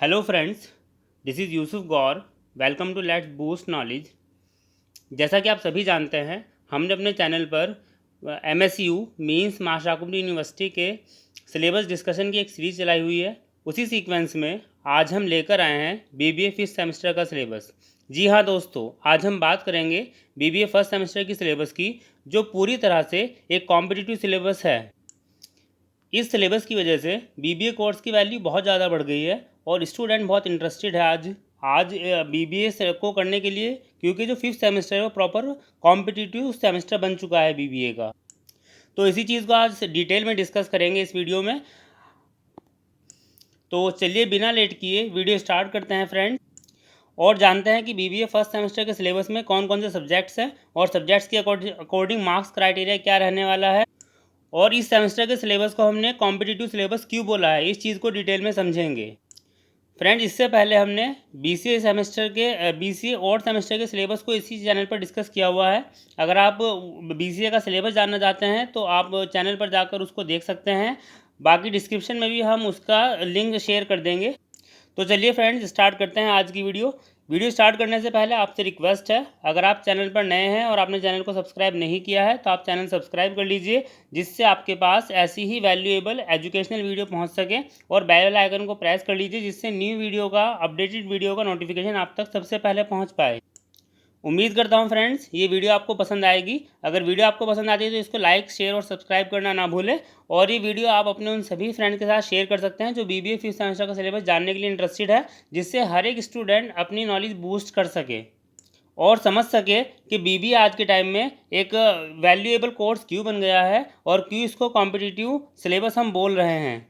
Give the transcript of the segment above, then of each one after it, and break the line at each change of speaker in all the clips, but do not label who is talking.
Hello friends, this is Yusuf Gaur. Welcome to let's boost knowledge. जैसा कि आप सभी जानते हैं, हमने अपने चैनल पर MSU मीन्स मास्टर आकुंडी यूनिवर्सिटी के सिलेबस डिस्कशन की एक सीरीज़ चलाई हुई है। उसी सीक्वेंस में आज हम लेकर आए हैं BBA फिफ्थ सेमेस्टर का सिलेबस। जी हाँ दोस्तों, आज हम बात करेंगे BBA फर्स्ट सेमेस्टर की सिलेबस की, जो पूरी तरह से एक कॉम्पिटिटिव सिलेबस है। इस सिलेबस की वजह से BBA कोर्स की वैल्यू बहुत ज़्यादा बढ़ गई है और स्टूडेंट बहुत इंटरेस्टेड है आज BBA को करने के लिए, क्योंकि जो फिफ्थ सेमेस्टर है वो प्रॉपर कॉम्पिटिटिव सेमेस्टर बन चुका है BBA का। तो इसी चीज़ को आज डिटेल में डिस्कस करेंगे इस वीडियो में। तो चलिए बिना लेट किए वीडियो स्टार्ट करते हैं फ्रेंड्स, और जानते हैं कि BBA फर्स्ट सेमेस्टर के सिलेबस में कौन कौन से सब्जेक्ट्स हैं और सब्जेक्ट्स के अकॉर्डिंग मार्क्स क्राइटेरिया क्या रहने वाला है, और इस सेमेस्टर के सिलेबस को हमने कॉम्पिटिटिव सिलेबस क्यों बोला है, इस चीज़ को डिटेल में समझेंगे। फ्रेंड्स, इससे पहले हमने BCA और सेमेस्टर के सिलेबस को इसी चैनल पर डिस्कस किया हुआ है। अगर आप BCA का सिलेबस जानना चाहते हैं तो आप चैनल पर जाकर उसको देख सकते हैं। बाकी डिस्क्रिप्शन में भी हम उसका लिंक शेयर कर देंगे। तो चलिए फ्रेंड्स, स्टार्ट करते हैं आज की वीडियो स्टार्ट करने से पहले आपसे रिक्वेस्ट है, अगर आप चैनल पर नए हैं और आपने चैनल को सब्सक्राइब नहीं किया है तो आप चैनल सब्सक्राइब कर लीजिए, जिससे आपके पास ऐसी ही वैल्यूएबल एजुकेशनल वीडियो पहुंच सके, और बेल आइकन को प्रेस कर लीजिए, जिससे न्यू वीडियो का अपडेटेड वीडियो का नोटिफिकेशन आप तक सबसे पहले पहुँच पाए। उम्मीद करता हूं फ्रेंड्स ये वीडियो आपको पसंद आएगी। अगर वीडियो आपको पसंद आती है तो इसको लाइक, शेयर और सब्सक्राइब करना ना भूलें, और ये वीडियो आप अपने उन सभी फ्रेंड्स के साथ शेयर कर सकते हैं जो BBA फिफ्थ सेमेस्टर का सिलेबस जानने के लिए इंटरेस्टेड है, जिससे हर एक स्टूडेंट अपनी नॉलेज बूस्ट कर सके और समझ सके कि BBA आज के टाइम में एक वैल्यूएबल कोर्स क्यों बन गया है और क्यों इसको कॉम्पिटिटिव सिलेबस हम बोल रहे हैं।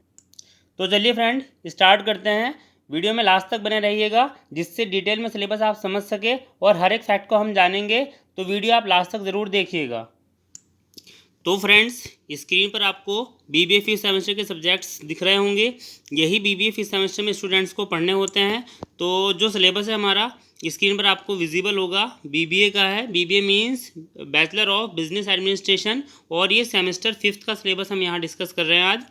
तो चलिए फ्रेंड, स्टार्ट करते हैं। वीडियो में लास्ट तक बने रहिएगा, जिससे डिटेल में सिलेबस आप समझ सके और हर एक फैक्ट को हम जानेंगे। तो वीडियो आप लास्ट तक ज़रूर देखिएगा। तो फ्रेंड्स, स्क्रीन पर आपको BBA फिफ्थ सेमेस्टर के सब्जेक्ट्स दिख रहे होंगे। यही BBA फिफ्थ सेमेस्टर में स्टूडेंट्स को पढ़ने होते हैं। तो जो सिलेबस है हमारा स्क्रीन पर आपको विजिबल होगा, BBA का है। BBA means bachelor of business administration, और ये सेमेस्टर फिफ्थ का सिलेबस हम यहाँ डिस्कस कर रहे हैं आज।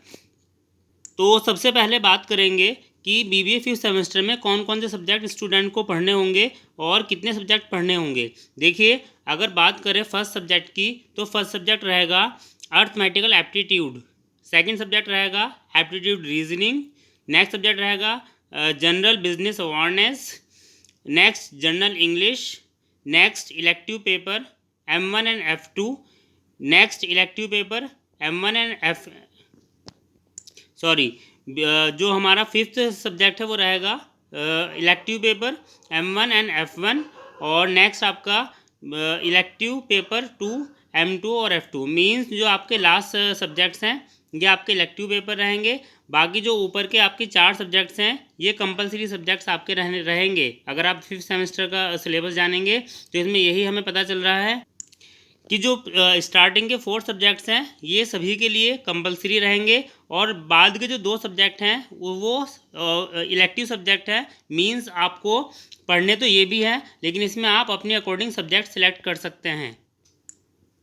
तो सबसे पहले बात करेंगे कि BBA फिफ्थ सेमेस्टर में कौन कौन से सब्जेक्ट स्टूडेंट को पढ़ने होंगे और कितने सब्जेक्ट पढ़ने होंगे। देखिए, अगर बात करें फर्स्ट सब्जेक्ट की, तो फर्स्ट सब्जेक्ट रहेगा अर्थमेटिकल एप्टीट्यूड, सेकंड सब्जेक्ट रहेगा एप्टीट्यूड रीजनिंग, नेक्स्ट सब्जेक्ट रहेगा general business awareness, next general English, next elective paper M1 and F2, next elective paper M1 and जो हमारा फिफ्थ सब्जेक्ट है वो रहेगा elective paper M1 and F1, और next आपका elective paper 2 M2 और F2। Means जो आपके लास्ट सब्जेक्ट्स हैं ये आपके इलेक्टिव पेपर रहेंगे। बाकी जो ऊपर के आपके 4 सब्जेक्ट्स हैं ये कंपलसरी सब्जेक्ट्स आपके रहेंगे। अगर आप फिफ्थ सेमेस्टर का सिलेबस जानेंगे तो इसमें यही हमें पता चल रहा है कि जो स्टार्टिंग के 4 सब्जेक्ट्स हैं ये सभी के लिए कंपलसरी रहेंगे, और बाद के जो 2 सब्जेक्ट हैं वो इलेक्टिव सब्जेक्ट है। मींस आपको पढ़ने तो ये भी है, लेकिन इसमें आप अपने अकॉर्डिंग सब्जेक्ट सेलेक्ट कर सकते हैं।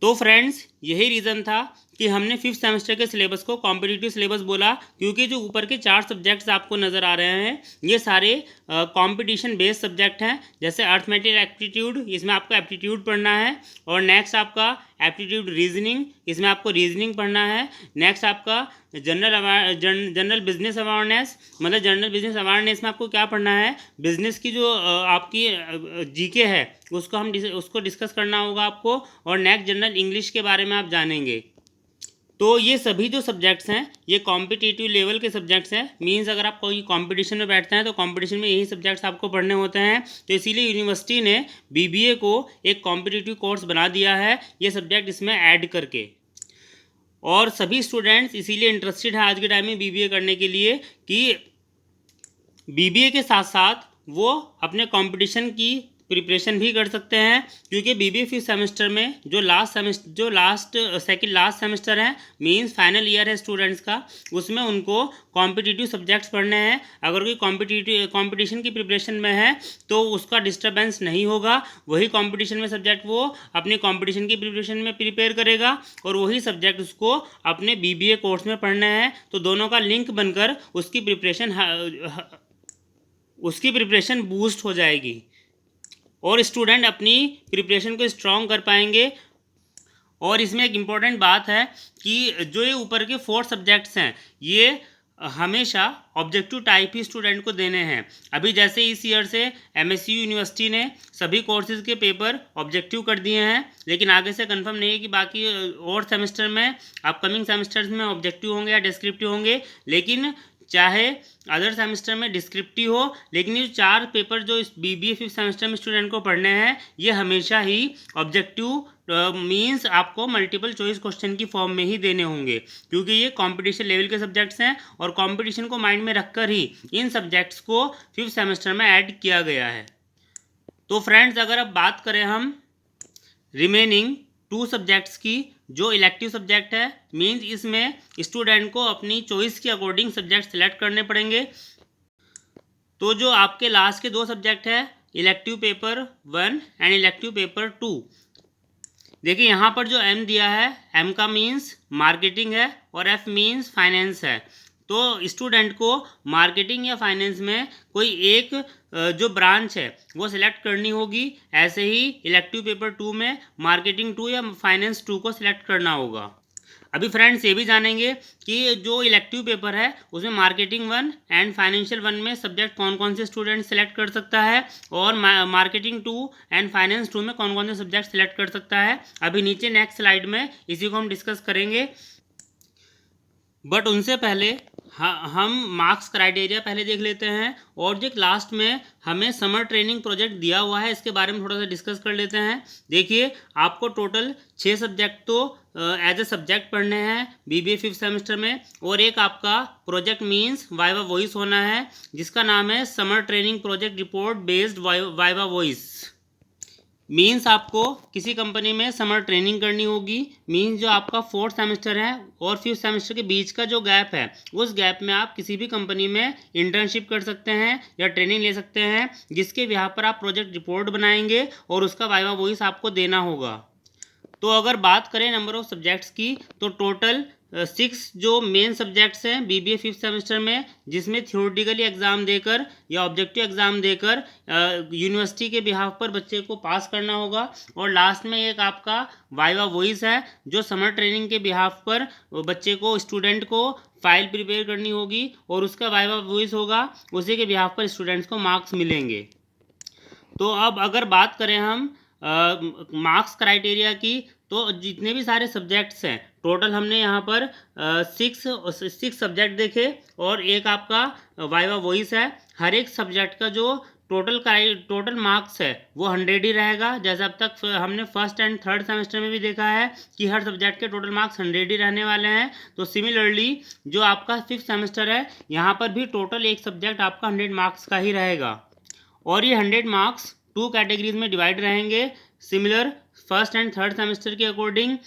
तो फ्रेंड्स, यही रीज़न था कि हमने फिफ्थ सेमेस्टर के सिलेबस को कॉम्पिटिटिव सिलेबस बोला, क्योंकि जो ऊपर के 4 सब्जेक्ट्स आपको नज़र आ रहे हैं ये सारे कंपटीशन बेस्ड सब्जेक्ट हैं। जैसे अर्थमेटिकल एप्टीट्यूड, इसमें आपको एप्टीट्यूड पढ़ना है, और नेक्स्ट आपका एप्टीट्यूड रीजनिंग, इसमें आपको रीजनिंग पढ़ना है। नेक्स्ट आपका जनरल बिजनेस अवेयरनेस, मतलब जनरल बिजनेस अवेयरनेस में आपको क्या पढ़ना है, बिजनेस की जो आपकी GK है उसको डिस्कस करना होगा आपको, और नेक्स्ट जनरल इंग्लिश के बारे में आप जानेंगे। तो ये सभी जो सब्जेक्ट्स हैं ये कॉम्पिटिटिव लेवल के सब्जेक्ट्स हैं। मींस अगर आप कोई कंपटीशन में बैठते हैं तो कंपटीशन में यही सब्जेक्ट्स आपको पढ़ने होते हैं। तो इसीलिए यूनिवर्सिटी ने BBA को एक कॉम्पिटिटिव कोर्स बना दिया है ये सब्जेक्ट इसमें ऐड करके, और सभी स्टूडेंट्स इसीलिए इंटरेस्टेड है आज के टाइम में BBA करने के लिए कि BBA के साथ साथ वो अपने कंपटीशन की प्रिपरेशन भी कर सकते हैं, क्योंकि BBA फिफ्थ सेमेस्टर में जो लास्ट सेमेस्टर है, मींस फाइनल ईयर है स्टूडेंट्स का, उसमें उनको कॉम्पिटिटिव सब्जेक्ट्स पढ़ने हैं। अगर कोई कंपटीशन की प्रिपरेशन में है तो उसका डिस्टर्बेंस नहीं होगा, वही कंपटीशन में सब्जेक्ट वो अपनी कंपटीशन की प्रिपरेशन में प्रिपेयर करेगा, और वही सब्जेक्ट उसको अपने BBA कोर्स में पढ़ने हैं। तो दोनों का लिंक बनकर उसकी प्रिपरेशन उसकी प्रिपरेशन बूस्ट हो जाएगी और स्टूडेंट अपनी प्रिपरेशन को स्ट्रॉन्ग कर पाएंगे। और इसमें एक इम्पॉर्टेंट बात है कि जो ये ऊपर के 4 सब्जेक्ट्स हैं ये हमेशा ऑब्जेक्टिव टाइप ही स्टूडेंट को देने हैं। अभी जैसे इस ईयर से एमएसयू यूनिवर्सिटी ने सभी कोर्सेज के पेपर ऑब्जेक्टिव कर दिए हैं, लेकिन आगे से कंफर्म नहीं है कि बाकी और सेमेस्टर में, अपकमिंग सेमेस्टर्स में ऑब्जेक्टिव होंगे या डिस्क्रिप्टिव होंगे। लेकिन चाहे अदर सेमेस्टर में डिस्क्रिप्टिव हो, लेकिन ये 4 पेपर जो इस बीबीए 5th सेमेस्टर में स्टूडेंट को पढ़ने हैं ये हमेशा ही ऑब्जेक्टिव मीन्स आपको मल्टीपल चॉइस क्वेश्चन की फॉर्म में ही देने होंगे, क्योंकि ये कंपटीशन लेवल के सब्जेक्ट्स हैं और कंपटीशन को माइंड में रखकर ही इन सब्जेक्ट्स को 5th सेमेस्टर में ऐड किया गया है। तो फ्रेंड्स, अगर अब बात करें हम रिमेनिंग 2 सब्जेक्ट्स की जो इलेक्टिव सब्जेक्ट है, मीन्स इसमें स्टूडेंट को अपनी चॉइस के अकॉर्डिंग सब्जेक्ट सेलेक्ट करने पड़ेंगे। तो जो आपके लास्ट के 2 सब्जेक्ट है, elective paper 1 and elective paper 2, देखिए यहाँ पर जो एम दिया है, एम का मीन्स मार्केटिंग है और एफ मीन्स फाइनेंस है। तो स्टूडेंट को मार्केटिंग या फाइनेंस में कोई एक जो ब्रांच है वो सिलेक्ट करनी होगी। ऐसे ही इलेक्टिव पेपर 2 में मार्केटिंग 2 या फाइनेंस 2 को सिलेक्ट करना होगा। अभी फ्रेंड्स ये भी जानेंगे कि जो इलेक्टिव पेपर है उसमें मार्केटिंग 1 एंड फाइनेंशियल 1 में सब्जेक्ट कौन कौन से स्टूडेंट सेलेक्ट कर सकता है और मार्केटिंग 2 एंड फाइनेंस 2 में कौन कौन से सब्जेक्ट सेलेक्ट कर सकता है। अभी नीचे नेक्स्ट स्लाइड में इसी को हम डिस्कस करेंगे, बट उनसे पहले हम मार्क्स क्राइटेरिया पहले देख लेते हैं। और जो लास्ट में हमें समर ट्रेनिंग प्रोजेक्ट दिया हुआ है इसके बारे में थोड़ा सा डिस्कस कर लेते हैं। देखिए आपको टोटल 6 सब्जेक्ट तो एज ए सब्जेक्ट पढ़ने हैं बीबीए 5th सेमेस्टर में, और एक आपका प्रोजेक्ट मीन्स वाइवा वॉइस होना है जिसका नाम है summer training project report based viva voice. Means आपको किसी कंपनी में समर ट्रेनिंग करनी होगी। मीन्स जो आपका 4th सेमेस्टर है और 5th सेमेस्टर के बीच का जो गैप है उस गैप में आप किसी भी कंपनी में इंटर्नशिप कर सकते हैं या ट्रेनिंग ले सकते हैं, जिसके बिहाफ पर आप प्रोजेक्ट रिपोर्ट बनाएंगे और उसका वाइवा वॉइस आपको देना होगा। तो अगर बात करें नंबर ऑफ सब्जेक्ट्स की तो टोटल 6 जो मेन सब्जेक्ट्स हैं बीबीए 5th सेमेस्टर में, जिसमें थियोरेटिकली एग्ज़ाम देकर या ऑब्जेक्टिव एग्ज़ाम देकर यूनिवर्सिटी के बिहाफ पर बच्चे को पास करना होगा। और लास्ट में एक आपका वाइवा वॉइस है जो समर ट्रेनिंग के बिहाफ पर बच्चे को, स्टूडेंट को फाइल प्रिपेयर करनी होगी और उसका वाइवा वॉइस होगा, उसी के बिहाफ पर स्टूडेंट्स को मार्क्स मिलेंगे। तो अब अगर बात करें हम मार्क्स क्राइटेरिया की, तो जितने भी सारे सब्जेक्ट्स हैं टोटल हमने यहाँ पर 6 सब्जेक्ट देखे और एक आपका वाइवा वॉइस है। हर एक सब्जेक्ट का जो टोटल मार्क्स है वो 100 ही रहेगा, जैसे अब तक हमने 1st एंड 3rd सेमेस्टर में भी देखा है कि हर सब्जेक्ट के टोटल मार्क्स 100 ही रहने वाले हैं। तो सिमिलरली जो आपका 5th सेमेस्टर है यहाँ पर भी टोटल एक सब्जेक्ट आपका 100 मार्क्स का ही रहेगा और ये 100 मार्क्स 2 कैटेगरीज में डिवाइड रहेंगे similar 1st and 3rd semester के अकॉर्डिंग।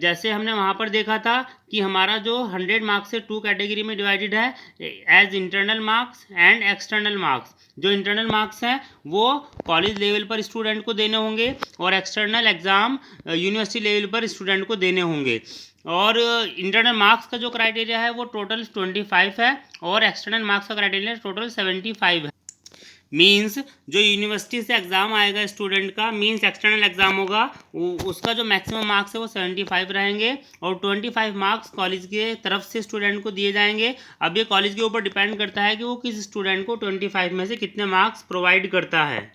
जैसे हमने वहाँ पर देखा था कि हमारा जो 100 मार्क्स से 2 कैटेगरी में डिवाइडेड है as internal marks and external marks. जो इंटरनल मार्क्स हैं वो कॉलेज लेवल पर स्टूडेंट को देने होंगे और एक्सटर्नल एग्ज़ाम यूनिवर्सिटी लेवल पर स्टूडेंट को देने होंगे। और इंटरनल मार्क्स का जो क्राइटेरिया है वो टोटल 25 है और एक्सटर्नल मार्क्स का क्राइटेरिया टोटल 75 है। मीन्स जो यूनिवर्सिटी से एग्ज़ाम आएगा स्टूडेंट का, मीन्स एक्सटर्नल एग्ज़ाम होगा, उसका जो मैक्सिमम मार्क्स है वो 75 रहेंगे और 25 मार्क्स कॉलेज के तरफ से स्टूडेंट को दिए जाएंगे। अब ये कॉलेज के ऊपर डिपेंड करता है कि वो किस स्टूडेंट को 25 में से कितने मार्क्स प्रोवाइड करता है।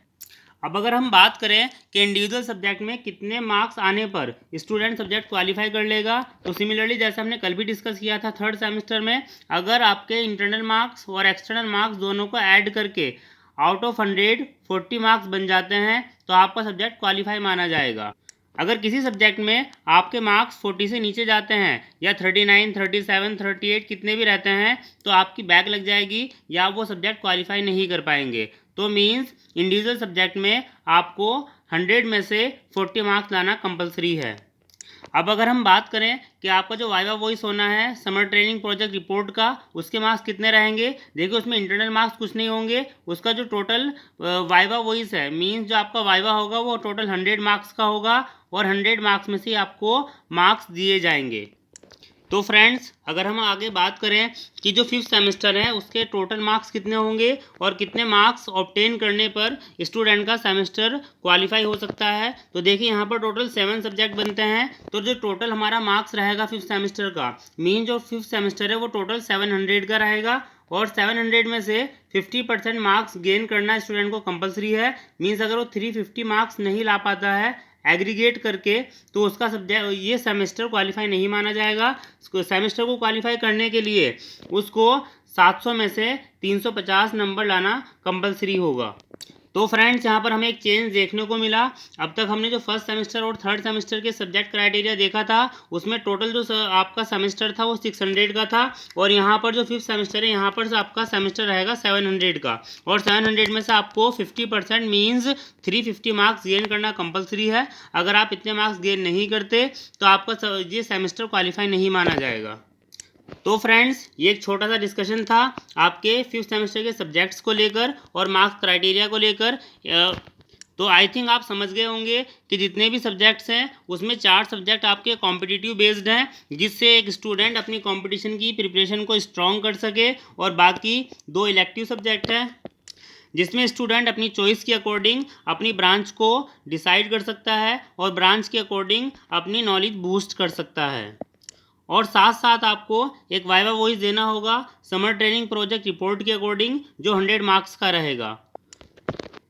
अब अगर हम बात करें कि इंडिविजुअल सब्जेक्ट में कितने मार्क्स आने पर स्टूडेंट सब्जेक्ट क्वालिफाई कर लेगा, तो सिमिलरली जैसे हमने कल भी डिस्कस किया था 3rd सेमेस्टर में, अगर आपके इंटरनल मार्क्स और एक्सटर्नल मार्क्स दोनों को ऐड करके आउट ऑफ 100 40 मार्क्स बन जाते हैं तो आपका सब्जेक्ट क्वालिफाई माना जाएगा। अगर किसी सब्जेक्ट में आपके मार्क्स 40 से नीचे जाते हैं या 39, 37, 38 कितने भी रहते हैं तो आपकी बैक लग जाएगी या आप वो सब्जेक्ट क्वालिफाई नहीं कर पाएंगे। तो मीन्स इंडिविजुअल सब्जेक्ट में आपको 100 में से 40 मार्क्स लाना कंपलसरी है। अब अगर हम बात करें कि आपका जो वाइवा वॉइस होना है समर ट्रेनिंग प्रोजेक्ट रिपोर्ट का, उसके मार्क्स कितने रहेंगे, देखिए उसमें इंटरनल मार्क्स कुछ नहीं होंगे, उसका जो टोटल वाइवा वॉइस है मीन्स जो आपका वाइवा होगा वो टोटल 100 मार्क्स का होगा और 100 मार्क्स में से आपको मार्क्स दिए जाएंगे। तो फ्रेंड्स अगर हम आगे बात करें कि जो 5th सेमेस्टर है उसके टोटल मार्क्स कितने होंगे और कितने मार्क्स ऑब्टेन करने पर स्टूडेंट का सेमेस्टर क्वालिफाई हो सकता है, तो देखिए यहाँ पर टोटल 7 सब्जेक्ट बनते हैं। तो जो टोटल हमारा मार्क्स रहेगा 5th सेमेस्टर का, मीन जो 5th सेमेस्टर है वो टोटल 700 का रहेगा और 700 में से 50% मार्क्स गेन करना स्टूडेंट को कंपलसरी है। मीन्स अगर वो 350 मार्क्स नहीं ला पाता है एग्रीगेट करके तो उसका सब्जेक्ट ये सेमेस्टर क्वालिफाई नहीं माना जाएगा। सेमेस्टर को क्वालिफाई करने के लिए उसको 700 में से 350 नंबर लाना कंपलसरी होगा। तो फ्रेंड्स यहाँ पर हमें एक चेंज देखने को मिला। अब तक हमने जो फर्स्ट सेमेस्टर और थर्ड सेमेस्टर के सब्जेक्ट क्राइटेरिया देखा था उसमें टोटल जो आपका सेमेस्टर था वो 600 का था और यहाँ पर जो 5th सेमेस्टर है यहाँ पर से आपका सेमेस्टर रहेगा 700 का और 700 में से आपको 50% मीन्स 350 मार्क्स गेन करना कंपलसरी है। अगर आप इतने मार्क्स गेन नहीं करते तो आपका ये सेमेस्टर क्वालिफाई नहीं माना जाएगा। तो फ्रेंड्स ये एक छोटा सा डिस्कशन था आपके 5th सेमेस्टर के सब्जेक्ट्स को लेकर और मार्क्स क्राइटेरिया को लेकर। तो आई थिंक आप समझ गए होंगे कि जितने भी सब्जेक्ट्स हैं उसमें 4 सब्जेक्ट आपके कॉम्पिटिटिव बेस्ड हैं जिससे एक स्टूडेंट अपनी कंपटीशन की प्रिपरेशन को स्ट्रॉन्ग कर सके, और बाकी 2 इलेक्टिव सब्जेक्ट हैं जिसमें स्टूडेंट अपनी चॉइस के अकॉर्डिंग अपनी ब्रांच को डिसाइड कर सकता है और ब्रांच के अकॉर्डिंग अपनी नॉलेज बूस्ट कर सकता है। और साथ साथ आपको एक वाइवा वॉइस देना होगा समर ट्रेनिंग प्रोजेक्ट रिपोर्ट के अकॉर्डिंग जो 100 मार्क्स का रहेगा।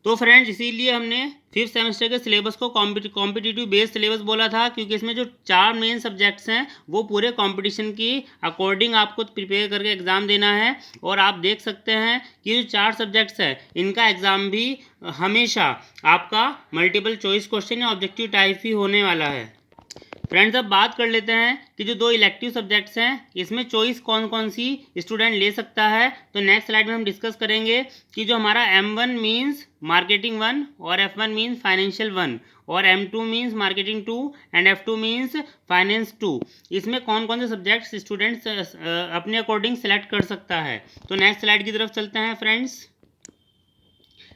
तो फ्रेंड्स इसीलिए हमने 5th सेमेस्टर के सिलेबस को कॉम्पिटिटिव बेस्ड सिलेबस बोला था, क्योंकि इसमें जो 4 मेन सब्जेक्ट्स हैं वो पूरे कंपटीशन की अकॉर्डिंग आपको प्रिपेयर करके एग्ज़ाम देना है। और आप देख सकते हैं कि जो 4 सब्जेक्ट्स हैं इनका एग्ज़ाम भी हमेशा आपका मल्टीपल चॉइस क्वेश्चन या ऑब्जेक्टिव टाइप ही होने वाला है। फ्रेंड्स अब बात कर लेते हैं कि जो 2 इलेक्टिव सब्जेक्ट्स हैं इसमें चॉइस कौन कौन सी स्टूडेंट ले सकता है। तो नेक्स्ट स्लाइड में हम डिस्कस करेंगे कि जो हमारा M1 मीन्स मार्केटिंग 1 और F1 मीन्स फाइनेंशियल 1 और M2 means marketing 2 and F2 means finance 2, इसमें कौन कौन से सब्जेक्ट्स स्टूडेंट्स अपने अकॉर्डिंग सेलेक्ट कर सकता है। तो नेक्स्ट स्लाइड की तरफ चलते हैं फ्रेंड्स।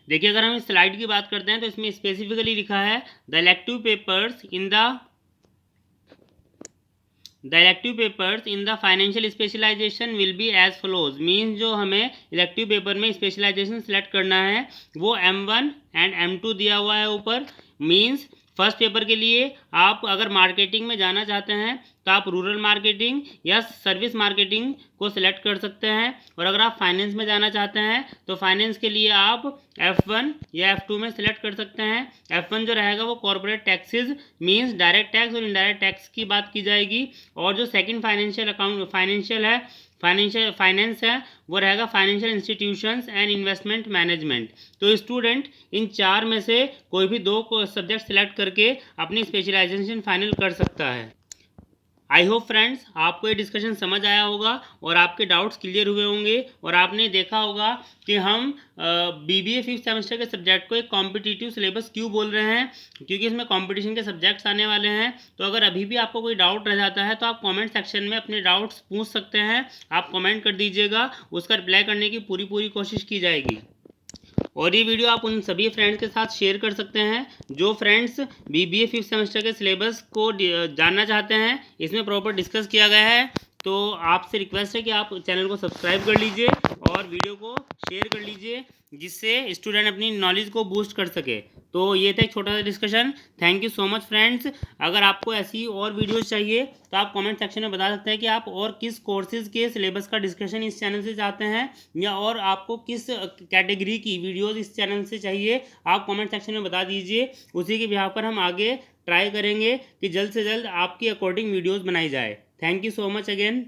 देखिए अगर हम इस स्लाइड की बात करते हैं तो इसमें स्पेसिफिकली लिखा है the elective papers in the financial specialization will be as follows. Means जो हमें इलेक्टिव पेपर में स्पेशलाइजेशन सेलेक्ट करना है वो M1 एंड M2 दिया हुआ है ऊपर। मीन्स फर्स्ट पेपर के लिए आप अगर मार्केटिंग में जाना चाहते हैं तो आप रूरल मार्केटिंग या सर्विस मार्केटिंग को सिलेक्ट कर सकते हैं, और अगर आप फाइनेंस में जाना चाहते हैं तो फाइनेंस के लिए आप F1 या F2 में सिलेक्ट कर सकते हैं। F1 जो रहेगा वो corporate taxes means direct tax और इनडायरेक्ट टैक्स की बात की जाएगी, और जो सेकंड फाइनेंस है वो रहेगा financial institutions and investment management. तो स्टूडेंट इन 4 में से कोई भी 2 सब्जेक्ट सेलेक्ट करके अपनी स्पेशलाइजेशन फाइनल कर सकता है। आई होप फ्रेंड्स आपको ये डिस्कशन समझ आया होगा और आपके डाउट्स क्लियर हुए होंगे, और आपने देखा होगा कि हम BBA 5th सेमेस्टर के सब्जेक्ट को एक कॉम्पिटिटिव सिलेबस क्यों बोल रहे हैं, क्योंकि इसमें कंपटीशन के सब्जेक्ट्स आने वाले हैं। तो अगर अभी भी आपको कोई डाउट रह जाता है तो आप कमेंट सेक्शन में अपने डाउट्स पूछ सकते हैं। आप कमेंट कर दीजिएगा, उसका रिप्लाई करने की पूरी कोशिश की जाएगी। और ये वीडियो आप उन सभी फ्रेंड्स के साथ शेयर कर सकते हैं जो फ्रेंड्स BBA 5th सेमेस्टर के सिलेबस को जानना चाहते हैं। इसमें प्रॉपर डिस्कस किया गया है। तो आपसे रिक्वेस्ट है कि आप चैनल को सब्सक्राइब कर लीजिए और वीडियो को शेयर कर लीजिए जिससे स्टूडेंट अपनी नॉलेज को बूस्ट कर सके। तो ये था एक छोटा सा discussion. Thank you so much friends. अगर आपको ऐसी और वीडियोस चाहिए तो आप कमेंट सेक्शन में बता सकते हैं कि आप और किस कोर्सेज़ के सिलेबस का डिस्कशन इस चैनल से चाहते हैं, या और आपको किस कैटेगरी की वीडियोज़ इस चैनल से चाहिए, आप कमेंट सेक्शन में बता दीजिए। उसी के बिहाफ पर हम आगे ट्राई करेंगे कि जल्द से जल्द आपके अकॉर्डिंग वीडियोज़ बनाई जाए। Thank you so much again.